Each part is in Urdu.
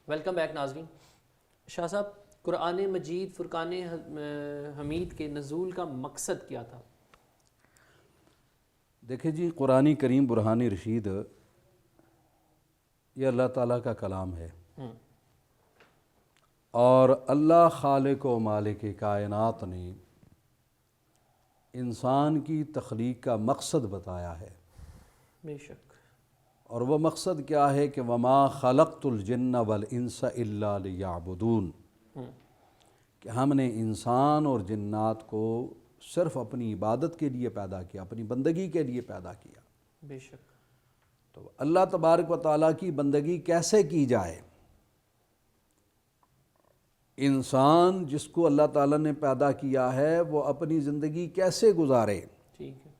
ویلکم بیک ناظرین۔ شاہ صاحب، قرآن مجید فرقان حمید کے نزول کا مقصد کیا تھا؟ دیکھیں جی، قرآن کریم برہان رشید یہ اللہ تعالیٰ کا کلام ہے، اور اللہ خالق و مالک کائنات نے انسان کی تخلیق کا مقصد بتایا ہے۔ بے شک۔ اور وہ مقصد کیا ہے کہ وما خلقت الجن والانس الا لیعبدون، کہ ہم نے انسان اور جنات کو صرف اپنی عبادت کے لیے پیدا کیا، اپنی بندگی کے لیے پیدا کیا۔ بے شک۔ تو اللہ تبارک و تعالیٰ کی بندگی کیسے کی جائے؟ انسان جس کو اللہ تعالیٰ نے پیدا کیا ہے وہ اپنی زندگی کیسے گزارے، ٹھیک ہے،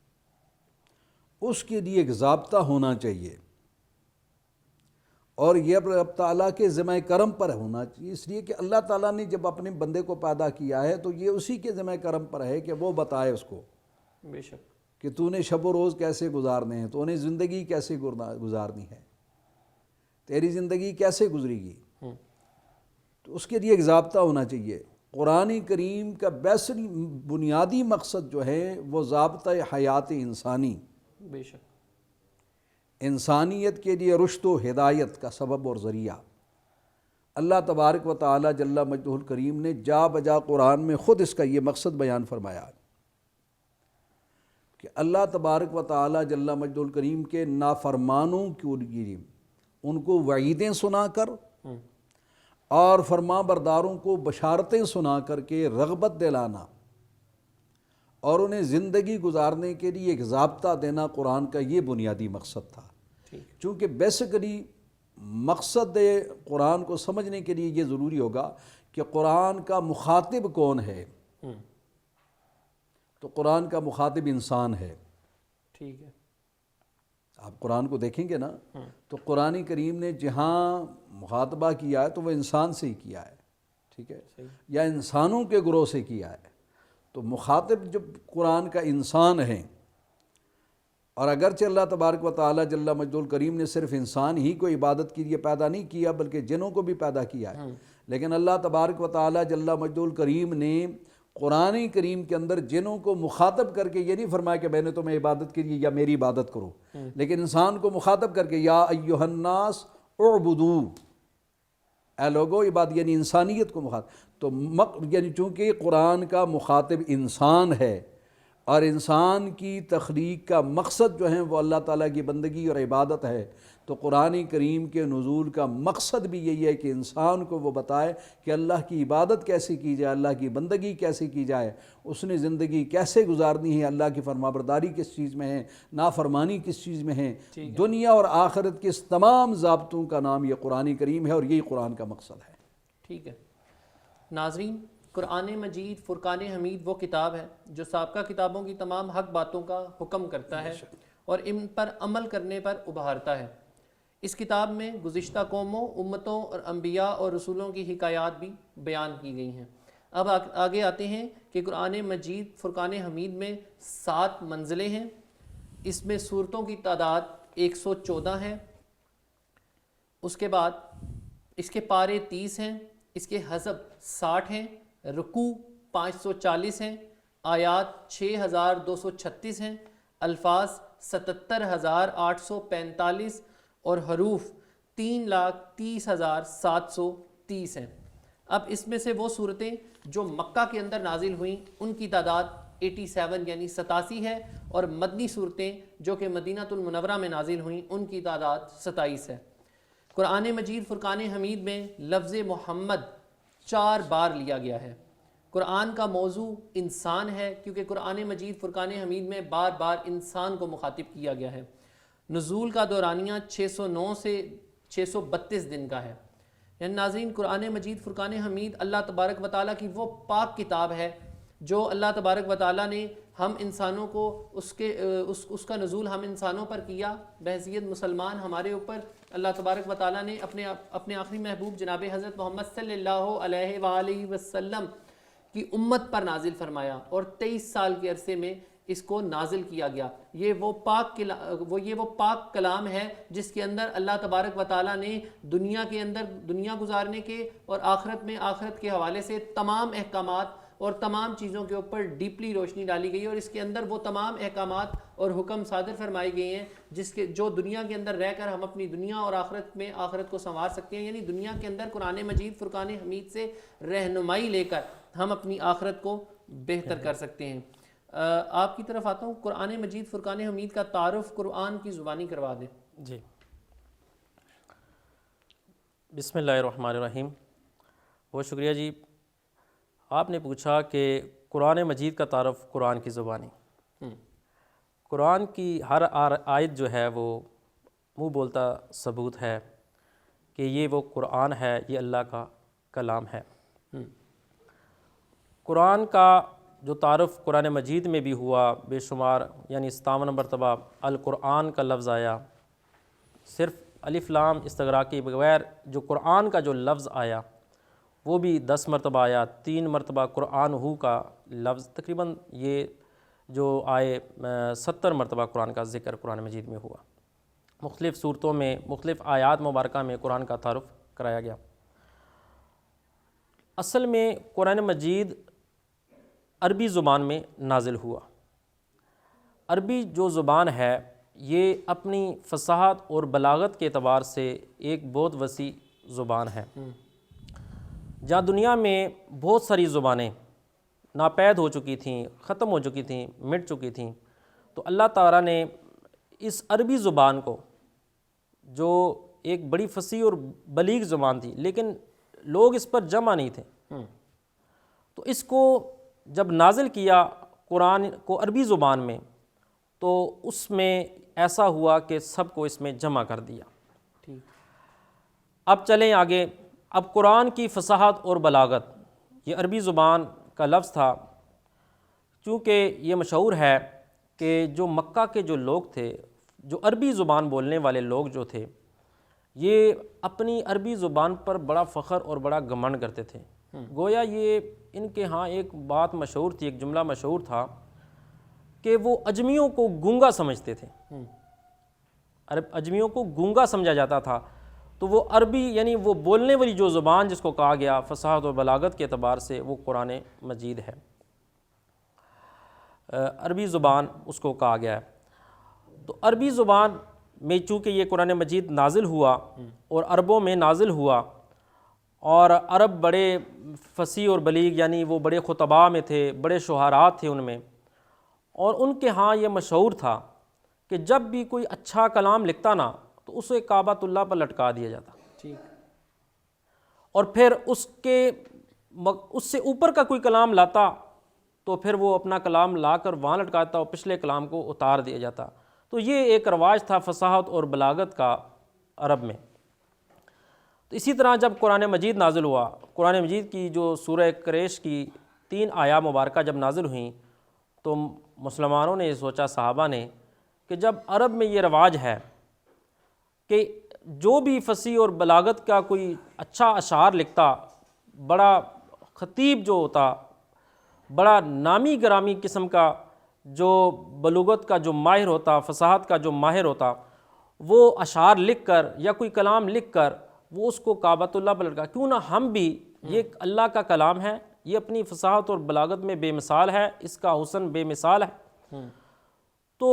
اس کے لیے ایک ضابطہ ہونا چاہیے، اور یہ رب تعالیٰ کے ذمہ کرم پر ہونا چاہیے، اس لیے کہ اللہ تعالیٰ نے جب اپنے بندے کو پیدا کیا ہے تو یہ اسی کے ذمہ کرم پر ہے کہ وہ بتائے اس کو بے شک، کہ تو نے شب و روز کیسے گزارنے ہیں، تو نے زندگی کیسے گزارنی ہے، تیری زندگی کیسے گزرے گی، تو اس کے لیے ایک ضابطہ ہونا چاہیے۔ قرآن کریم کا بنیادی مقصد جو ہے وہ ضابطہ حیات انسانی، بے شک، انسانیت کے لیے رشد و ہدایت کا سبب اور ذریعہ۔ اللہ تبارک و تعالی جل مجدہ الکریم نے جا بجا قرآن میں خود اس کا یہ مقصد بیان فرمایا کہ اللہ تبارک و تعالی جل مجدہ الکریم کے نافرمانوں کے لیے ان کو وعیدیں سنا کر اور فرما برداروں کو بشارتیں سنا کر کے رغبت دلانا اور انہیں زندگی گزارنے کے لیے ایک ضابطہ دینا قرآن کا یہ بنیادی مقصد تھا۔ چونکہ بیسیکلی مقصد قرآن کو سمجھنے کے لیے یہ ضروری ہوگا کہ قرآن کا مخاطب کون ہے، تو قرآن کا مخاطب انسان ہے۔ ٹھیک ہے، آپ قرآن کو دیکھیں گے نا تو قرآن کریم نے جہاں مخاطبہ کیا ہے تو وہ انسان سے ہی کیا ہے، ٹھیک ہے، یا انسانوں کے گروہ سے کیا ہے۔ تو مخاطب جب قرآن کا انسان ہے، اور اگرچہ اللہ تبارک و تعالی جل مجدہ الکریم نے صرف انسان ہی کو عبادت کے لیے پیدا نہیں کیا بلکہ جنوں کو بھی پیدا کیا ہے، لیکن اللہ تبارک و تعالی جل مجدہ الکریم نے قرآن کریم کے اندر جنوں کو مخاطب کر کے یہ نہیں فرمایا کہ میں نے تمہیں عبادت کے لیے یا میری عبادت کرو، لیکن انسان کو مخاطب کر کے یا ایھا الناس اعبدوا، اے لوگو عبادت، یعنی انسانیت کو مخاطب۔ تو یعنی چونکہ قرآن کا مخاطب انسان ہے اور انسان کی تخلیق کا مقصد جو ہے وہ اللہ تعالیٰ کی بندگی اور عبادت ہے، تو قرآن کریم کے نزول کا مقصد بھی یہی ہے کہ انسان کو وہ بتائے کہ اللہ کی عبادت کیسے کی جائے، اللہ کی بندگی کیسے کی جائے، اس نے زندگی کیسے گزارنی ہے، اللہ کی فرمانبرداری کس چیز میں ہے، نافرمانی کس چیز میں ہے، دنیا اور آخرت کے اس تمام ضابطوں کا نام یہ قرآن کریم ہے، اور یہی قرآن کا مقصد ہے۔ ٹھیک ہے ناظرین، قرآن مجید فرقان حمید وہ کتاب ہے جو سابقہ کتابوں کی تمام حق باتوں کا حکم کرتا ہے اور ان پر عمل کرنے پر ابھارتا ہے۔ اس کتاب میں گزشتہ قوموں، امتوں اور انبیاء اور رسولوں کی حکایات بھی بیان کی گئی ہیں۔ اب آگے آتے ہیں کہ قرآن مجید فرقان حمید میں 7 منزلیں ہیں، اس میں سورتوں کی تعداد 114 ہے، اس کے بعد اس کے پارے 30 ہیں، اس کے حزب 60 ہیں، رکوع 540 ہیں، آیات 6236 ہیں، الفاظ 77,845 اور حروف 3,30,730 ہیں۔ اب اس میں سے وہ صورتیں جو مکہ کے اندر نازل ہوئیں ان کی تعداد 87 یعنی 87 ہے، اور مدنی صورتیں جو کہ مدینہ المنورہ میں نازل ہوئیں ان کی تعداد 27 ہے۔ قرآن مجید فرقان حمید میں لفظ محمد 4 بار لیا گیا ہے۔ قرآن کا موضوع انسان ہے کیونکہ قرآن مجید فرقان حمید میں بار بار انسان کو مخاطب کیا گیا ہے۔ نزول کا دورانیہ 609 سے 632 دن کا ہے۔ یعنی ناظرین، قرآن مجید فرقان حمید اللہ تبارک و تعالیٰ کی وہ پاک کتاب ہے جو اللہ تبارک و تعالیٰ نے ہم انسانوں کو اس کا نزول ہم انسانوں پر کیا بحیثیت مسلمان۔ ہمارے اوپر اللہ تبارک و تعالیٰ نے اپنے آخری محبوب جناب حضرت محمد صلی اللہ علیہ وآلہ وسلم کی امت پر نازل فرمایا، اور 23 سال کے عرصے میں اس کو نازل کیا گیا. یہ وہ پاک کلام ہے جس کے اندر اللہ تبارک و تعالیٰ نے دنیا کے اندر دنیا گزارنے کے اور آخرت کے حوالے سے تمام احکامات اور تمام چیزوں کے اوپر ڈیپلی روشنی ڈالی گئی، اور اس کے اندر وہ تمام احکامات اور حکم صادر فرمائی گئی ہیں جو دنیا کے اندر رہ کر ہم اپنی دنیا اور آخرت کو سنوار سکتے ہیں. یعنی دنیا کے اندر قرآن مجید فرقان حمید سے رہنمائی لے کر ہم اپنی آخرت کو بہتر کر سکتے ہیں. آپ کی طرف آتا ہوں، قرآن مجید فرقان حمید کا تعارف قرآن کی زبانی کروا دیں. جی، بسم اللہ الرحمن الرحیم. بہت شکریہ جی. آپ نے پوچھا کہ قرآن مجید کا تعارف قرآن کی زبانی. قرآن کی ہر آیت جو ہے وہ منہ بولتا ثبوت ہے کہ یہ وہ قرآن ہے، یہ اللہ کا کلام ہے. قرآن کا جو تعارف قرآن مجید میں بھی ہوا بے شمار، یعنی 57 مرتبہ القرآن کا لفظ آیا. صرف الف لام استغراق کے بغیر جو قرآن کا جو لفظ آیا وہ بھی 10 مرتبہ آیا. 3 مرتبہ قرآن ہو کا لفظ، تقریباً یہ جو آئے 70 مرتبہ قرآن کا ذکر قرآن مجید میں ہوا. مختلف صورتوں میں مختلف آیات مبارکہ میں قرآن کا تعارف کرایا گیا. اصل میں قرآن مجید عربی زبان میں نازل ہوا. عربی جو زبان ہے یہ اپنی فصاحت اور بلاغت کے اعتبار سے ایک بہت وسیع زبان ہے. جہاں دنیا میں بہت ساری زبانیں ناپید ہو چکی تھیں، ختم ہو چکی تھیں، مٹ چکی تھیں، تو اللہ تعالیٰ نے اس عربی زبان کو، جو ایک بڑی فصیح اور بلیغ زبان تھی لیکن لوگ اس پر جمع نہیں تھے، تو اس کو جب نازل کیا قرآن کو عربی زبان میں، تو اس میں ایسا ہوا کہ سب کو اس میں جمع کر دیا. اب چلیں آگے. اب قرآن کی فصاحت اور بلاغت، یہ عربی زبان کا لفظ تھا. چونکہ یہ مشہور ہے کہ جو مکہ کے جو لوگ تھے، جو عربی زبان بولنے والے لوگ جو تھے، یہ اپنی عربی زبان پر بڑا فخر اور بڑا گھمنڈ کرتے تھے. گویا یہ ان کے ہاں ایک بات مشہور تھی، ایک جملہ مشہور تھا کہ وہ اجمیوں کو گونگا سمجھتے تھے. اجمیوں کو گونگا سمجھا جاتا تھا. تو وہ عربی یعنی وہ بولنے والی جو زبان جس کو کہا گیا فصاحت اور بلاغت کے اعتبار سے وہ قرآن مجید ہے، عربی زبان اس کو کہا گیا ہے. تو عربی زبان میں چونکہ یہ قرآن مجید نازل ہوا اور عربوں میں نازل ہوا، اور عرب بڑے فصیح اور بلیغ، یعنی وہ بڑے خطباء میں تھے، بڑے شعراء تھے ان میں، اور ان کے ہاں یہ مشہور تھا کہ جب بھی کوئی اچھا کلام لکھتا نا تو اسے کعبۃ اللہ پر لٹکا دیا جاتا. اور پھر اس سے اوپر کا کوئی کلام لاتا تو پھر وہ اپنا کلام لا کر وہاں لٹکاتا اور پچھلے کلام کو اتار دیا جاتا. تو یہ ایک رواج تھا فصاحت اور بلاغت کا عرب میں. تو اسی طرح جب قرآن مجید نازل ہوا، قرآن مجید کی جو سورہ قریش کی 3 آیات مبارکہ جب نازل ہوئیں، تو مسلمانوں نے سوچا، صحابہ نے، کہ جب عرب میں یہ رواج ہے کہ جو بھی فصیح اور بلاغت کا کوئی اچھا اشعار لکھتا، بڑا خطیب جو ہوتا، بڑا نامی گرامی قسم کا جو بلاغت کا جو ماہر ہوتا، فصاحت کا جو ماہر ہوتا، وہ اشعار لکھ کر یا کوئی کلام لکھ کر وہ اس کو کعبۃ اللہ پر لٹکا. کیوں نہ ہم بھی، یہ اللہ کا کلام ہے، یہ اپنی فصاحت اور بلاغت میں بے مثال ہے، اس کا حسن بے مثال ہے، تو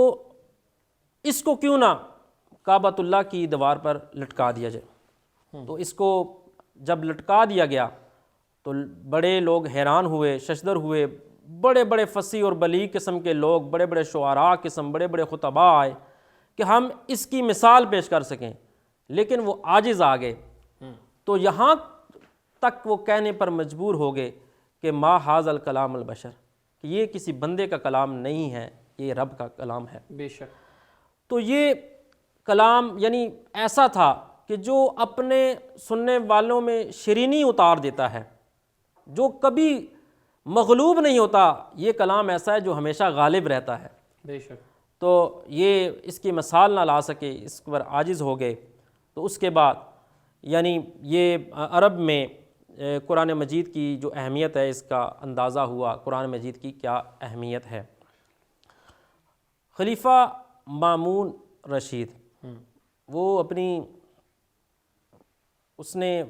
اس کو کیوں نہ کعبۃ اللہ کی دیوار پر لٹکا دیا جائے. تو اس کو جب لٹکا دیا گیا تو بڑے لوگ حیران ہوئے، ششدر ہوئے. بڑے بڑے فصیح اور بلیغ قسم کے لوگ، بڑے بڑے شعراء قسم، بڑے بڑے خطباء آئے کہ ہم اس کی مثال پیش کر سکیں، لیکن وہ عاجز آ گئے. تو یہاں تک وہ کہنے پر مجبور ہو گئے کہ ما ھذا الکلام البشر، کہ یہ کسی بندے کا کلام نہیں ہے، یہ رب کا کلام ہے. بے شک. تو یہ کلام یعنی ایسا تھا کہ جو اپنے سننے والوں میں شیرینی اتار دیتا ہے، جو کبھی مغلوب نہیں ہوتا. یہ کلام ایسا ہے جو ہمیشہ غالب رہتا ہے. بے شک. تو یہ اس کی مثال نہ لا سکے، اس پر عاجز ہو گئے. تو اس کے بعد یعنی یہ عرب میں قرآن مجید کی جو اہمیت ہے اس کا اندازہ ہوا، قرآن مجید کی کیا اہمیت ہے. خلیفہ مامون رشید وہ اس نے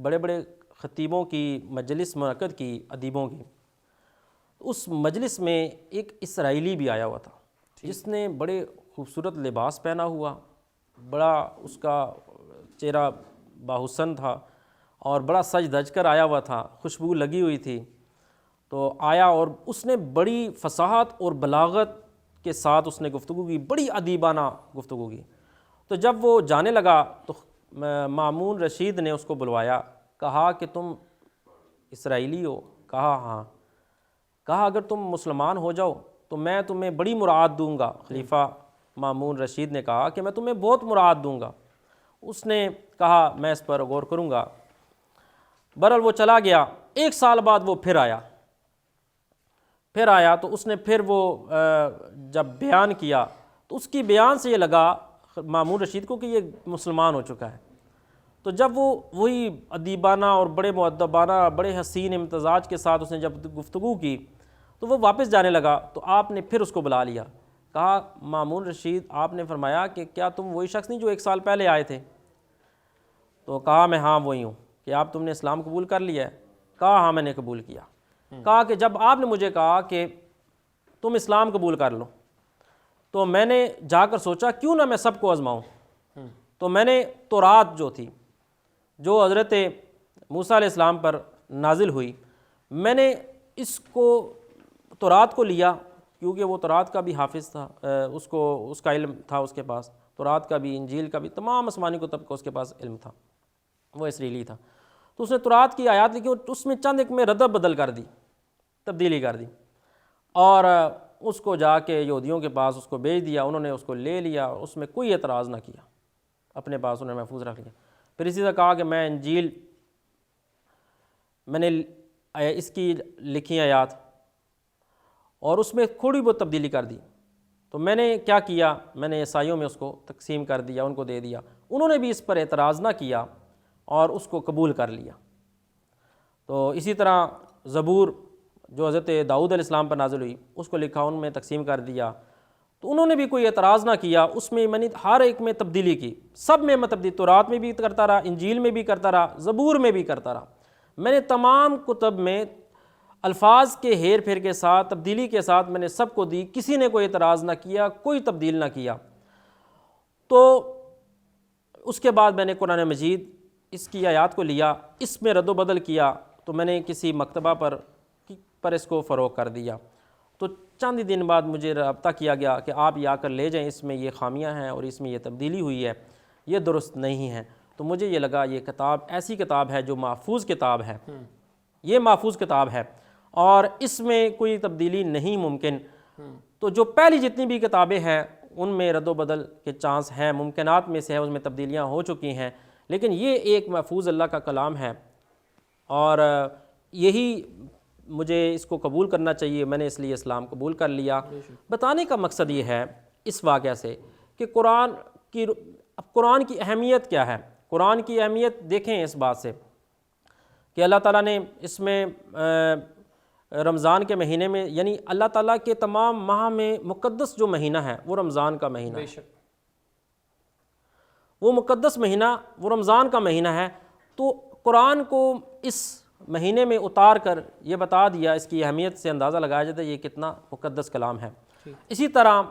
بڑے بڑے خطیبوں کی مجلس منعقد کی، ادیبوں کی. اس مجلس میں ایک اسرائیلی بھی آیا ہوا تھا جس نے بڑے خوبصورت لباس پہنا ہوا، بڑا اس کا چہرہ باحسن تھا اور بڑا سج دھج کر آیا ہوا تھا، خوشبو لگی ہوئی تھی. تو آیا اور اس نے بڑی فصاحت اور بلاغت کے ساتھ اس نے گفتگو کی، بڑی ادیبانہ گفتگو کی. تو جب وہ جانے لگا تو مامون رشید نے اس کو بلوایا، کہا کہ تم اسرائیلی ہو؟ کہا ہاں. کہا اگر تم مسلمان ہو جاؤ تو میں تمہیں بڑی مراد دوں گا. خلیفہ مامون رشید نے کہا کہ میں تمہیں بہت مراد دوں گا. اس نے کہا میں اس پر غور کروں گا. بہرحال وہ چلا گیا. 1 سال بعد وہ پھر آیا تو اس نے پھر وہ جب بیان کیا تو اس کی بیان سے یہ لگا مامون رشید کو کہ یہ مسلمان ہو چکا ہے. تو جب وہ وہی ادیبانہ اور بڑے مؤدبانہ بڑے حسین امتزاج کے ساتھ اس نے جب گفتگو کی تو وہ واپس جانے لگا تو آپ نے پھر اس کو بلا لیا. کہا مامون رشید آپ نے فرمایا کہ کیا تم وہی شخص نہیں جو 1 سال پہلے آئے تھے؟ تو کہا میں ہاں وہی ہوں. کہ آپ تم نے اسلام قبول کر لیا ہے؟ کہا ہاں میں نے قبول کیا. کہا کہ جب آپ نے مجھے کہا کہ تم اسلام قبول کر لو تو میں نے جا کر سوچا کیوں نہ میں سب کو آزماؤں. تو میں نے تورات جو تھی جو حضرت موسیٰ علیہ السلام پر نازل ہوئی، میں نے اس کو تورات کو لیا کیونکہ وہ تورات کا بھی حافظ تھا، اس کا علم تھا اس کے پاس، تورات کا بھی، انجیل کا بھی، تمام آسمانی کتب کا اس کے پاس علم تھا، وہ اسرائیلی تھا. تو اس نے تورات کی آیات لکھی اور اس میں چند ایک میں ردف بدل کر دی، تبدیلی کر دی، اور اس کو جا کے یہودیوں کے پاس اس کو بھیج دیا. انہوں نے اس کو لے لیا، اس میں کوئی اعتراض نہ کیا، اپنے پاس انہوں نے محفوظ رکھ لیا. پھر اسی طرح کہا کہ میں انجیل میں نے اس کی لکھی آیات اور اس میں تھوڑی بہت تبدیلی کر دی. تو میں نے کیا کیا، میں نے عیسائیوں میں اس کو تقسیم کر دیا، ان کو دے دیا. انہوں نے بھی اس پر اعتراض نہ کیا اور اس کو قبول کر لیا. تو اسی طرح زبور جو حضرت داؤد علیہ السلام پر نازل ہوئی اس کو لکھا، ان میں تقسیم کر دیا. تو انہوں نے بھی کوئی اعتراض نہ کیا، اس میں نے ہر ایک میں تبدیلی کی، سب میں تبدیلی، تورات میں بھی کرتا رہا، انجیل میں بھی کرتا رہا، زبور میں بھی کرتا رہا. میں نے تمام کتب میں الفاظ کے ہیر پھیر کے ساتھ، تبدیلی کے ساتھ میں نے سب کو دی، کسی نے کوئی اعتراض نہ کیا، کوئی تبدیل نہ کیا. تو اس کے بعد میں نے قرآن مجید اس کی آیات کو لیا، اس میں رد و بدل کیا، تو میں نے کسی مکتبہ پر اس کو فروغ کر دیا. تو چند ہی دن بعد مجھے رابطہ کیا گیا کہ آپ یہ آ کر لے جائیں، اس میں یہ خامیاں ہیں اور اس میں یہ تبدیلی ہوئی ہے، یہ درست نہیں ہے. تو مجھے یہ لگا یہ کتاب ایسی کتاب ہے جو محفوظ کتاب ہے، یہ محفوظ کتاب ہے اور اس میں کوئی تبدیلی نہیں ممکن. تو جو پہلی جتنی بھی کتابیں ہیں ان میں رد و بدل کے چانس ہیں، ممکنات میں سے ہے، اس میں تبدیلیاں ہو چکی ہیں، لیکن یہ ایک محفوظ اللہ کا کلام ہے اور یہی مجھے اس کو قبول کرنا چاہیے. میں نے اس لیے اسلام قبول کر لیا. بتانے کا مقصد یہ ہے اس واقعہ سے کہ قرآن کی اہمیت کیا ہے. قرآن کی اہمیت دیکھیں اس بات سے کہ اللہ تعالیٰ نے اس میں رمضان کے مہینے میں، یعنی اللہ تعالیٰ کے تمام ماہ میں مقدس جو مہینہ ہے وہ رمضان کا مہینہ ہے، وہ مقدس مہینہ وہ رمضان کا مہینہ ہے. تو قرآن کو اس مہینے میں اتار کر یہ بتا دیا، اس کی اہمیت سے اندازہ لگایا جاتا ہے یہ کتنا مقدس کلام ہے. اسی طرح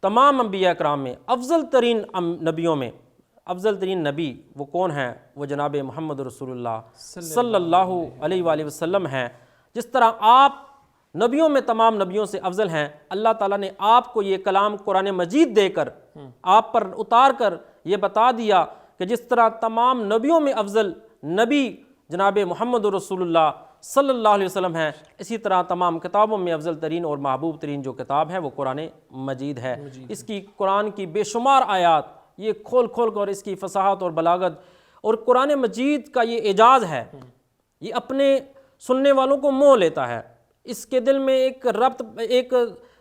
تمام انبیاء کرام میں افضل ترین نبیوں میں افضل ترین نبی وہ کون ہیں؟ وہ جناب محمد رسول اللہ صلی اللہ علیہ وآلہ وسلم ہیں. جس طرح آپ نبیوں میں تمام نبیوں سے افضل ہیں، اللہ تعالیٰ نے آپ کو یہ کلام قرآن مجید دے کر آپ پر اتار کر یہ بتا دیا کہ جس طرح تمام نبیوں میں افضل نبی جناب محمد رسول اللہ صلی اللہ علیہ وسلم ہیں، اسی طرح تمام کتابوں میں افضل ترین اور محبوب ترین جو کتاب ہے وہ قرآن مجید ہے. اس کی قرآن کی بے شمار آیات یہ کھول کھول کر اس کی فصاحت اور بلاغت اور قرآن مجید کا یہ اعجاز ہے، یہ اپنے سننے والوں کو موہ لیتا ہے. اس کے دل میں ایک ربط، ایک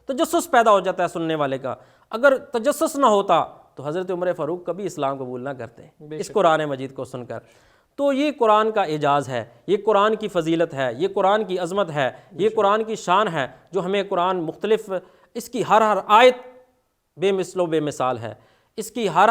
تجسس پیدا ہو جاتا ہے سننے والے کا. اگر تجسس نہ ہوتا تو حضرت عمر فاروق کبھی اسلام قبول نہ کرتے اس قرآن مجید کو سن کر. تو یہ قرآن کا اعجاز ہے، یہ قرآن کی فضیلت ہے، یہ قرآن کی عظمت ہے، یہ قرآن کی شان ہے جو ہمیں قرآن مختلف اس کی ہر آیت بے مثل و بے مثال ہے، اس کی ہر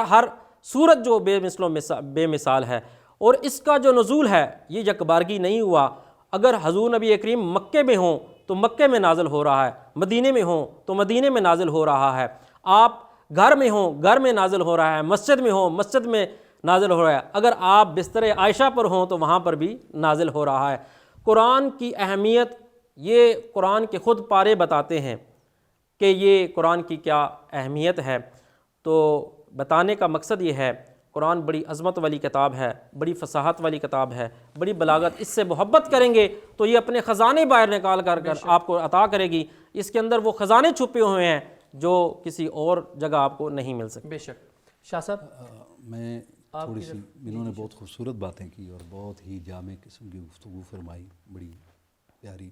صورت جو بے مثل و بے مثال ہے، اور اس کا جو نزول ہے یہ یکبارگی نہیں ہوا۔ اگر حضور نبی کریم مکے میں ہوں تو مکے میں نازل ہو رہا ہے، مدینے میں ہوں تو مدینے میں نازل ہو رہا ہے، آپ گھر میں ہوں گھر میں نازل ہو رہا ہے، مسجد میں ہوں مسجد میں نازل ہو رہا ہے، اگر آپ بستر عائشہ پر ہوں تو وہاں پر بھی نازل ہو رہا ہے۔ قرآن کی اہمیت یہ قرآن کے خود پارے بتاتے ہیں کہ یہ قرآن کی کیا اہمیت ہے۔ تو بتانے کا مقصد یہ ہے، قرآن بڑی عظمت والی کتاب ہے، بڑی فصاحت والی کتاب ہے، بڑی بلاغت، اس سے محبت کریں گے تو یہ اپنے خزانے باہر نکال کر آپ کو عطا کرے گی۔ اس کے اندر وہ خزانے چھپے ہوئے ہیں جو کسی اور جگہ آپ کو نہیں مل سکتے۔ بے شک۔ شاہ صاحب میں تھوڑی سی، انہوں نے بہت خوبصورت باتیں کی اور بہت ہی جامع قسم کی گفتگو فرمائی، بڑی پیاری۔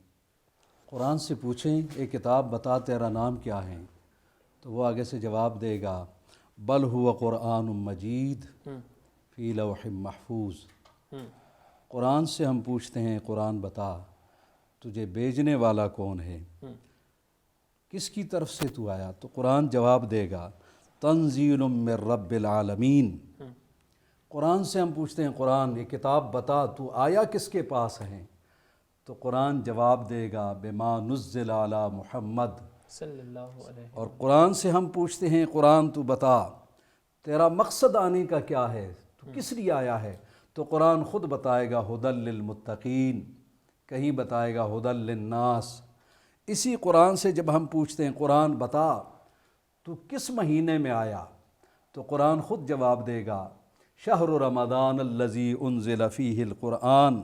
قرآن سے پوچھیں اے کتاب بتا تیرا نام کیا ہے، تو وہ آگے سے جواب دے گا بل ہوا قرآن مجید فی لوح محفوظ۔ قرآن سے ہم پوچھتے ہیں قرآن بتا تجھے بھیجنے والا کون ہے، کس کی طرف سے تو آیا، تو قرآن جواب دے گا تنزیل من رب العالمین۔ قرآن سے ہم پوچھتے ہیں قرآن یہ کتاب بتا تو آیا کس کے پاس ہے، تو قرآن جواب دے گا بما نزل علی محمد صلی اللہ علیہ۔ اور قرآن سے ہم پوچھتے ہیں قرآن تو بتا تیرا مقصد آنے کا کیا ہے، تو کس لیے آیا ہے، تو قرآن خود بتائے گا ھدی للمتقین، کہیں بتائے گا ھدی للناس۔ اسی قرآن سے جب ہم پوچھتے ہیں قرآن بتا تو کس مہینے میں آیا، تو قرآن خود جواب دے گا شہر رمضان الذی انزل فیہ القرآن۔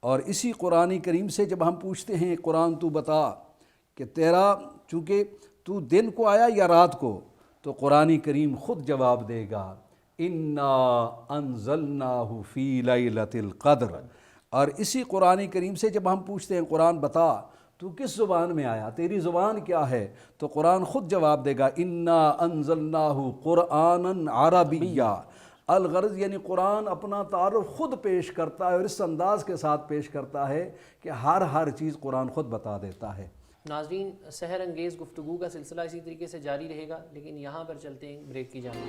اور اسی قرآن کریم سے جب ہم پوچھتے ہیں قرآن تو بتا کہ تیرا چونکہ تو دن کو آیا یا رات کو، تو قرآن کریم خود جواب دے گا انا انزلناہ فی لیلۃ القدر۔ اور اسی قرآن کریم سے جب ہم پوچھتے ہیں قرآن بتا تو کس زبان میں آیا، تیری زبان کیا ہے، تو قرآن خود جواب دے گا انا انزلناہ قرآنا عربیا۔ الغرض یعنی قرآن اپنا تعارف خود پیش کرتا ہے اور اس انداز کے ساتھ پیش کرتا ہے کہ ہر چیز قرآن خود بتا دیتا ہے۔ ناظرین، سحر انگیز گفتگو کا سلسلہ اسی طریقے سے جاری رہے گا، لیکن یہاں پر چلتے ہیں بریک کی جانب۔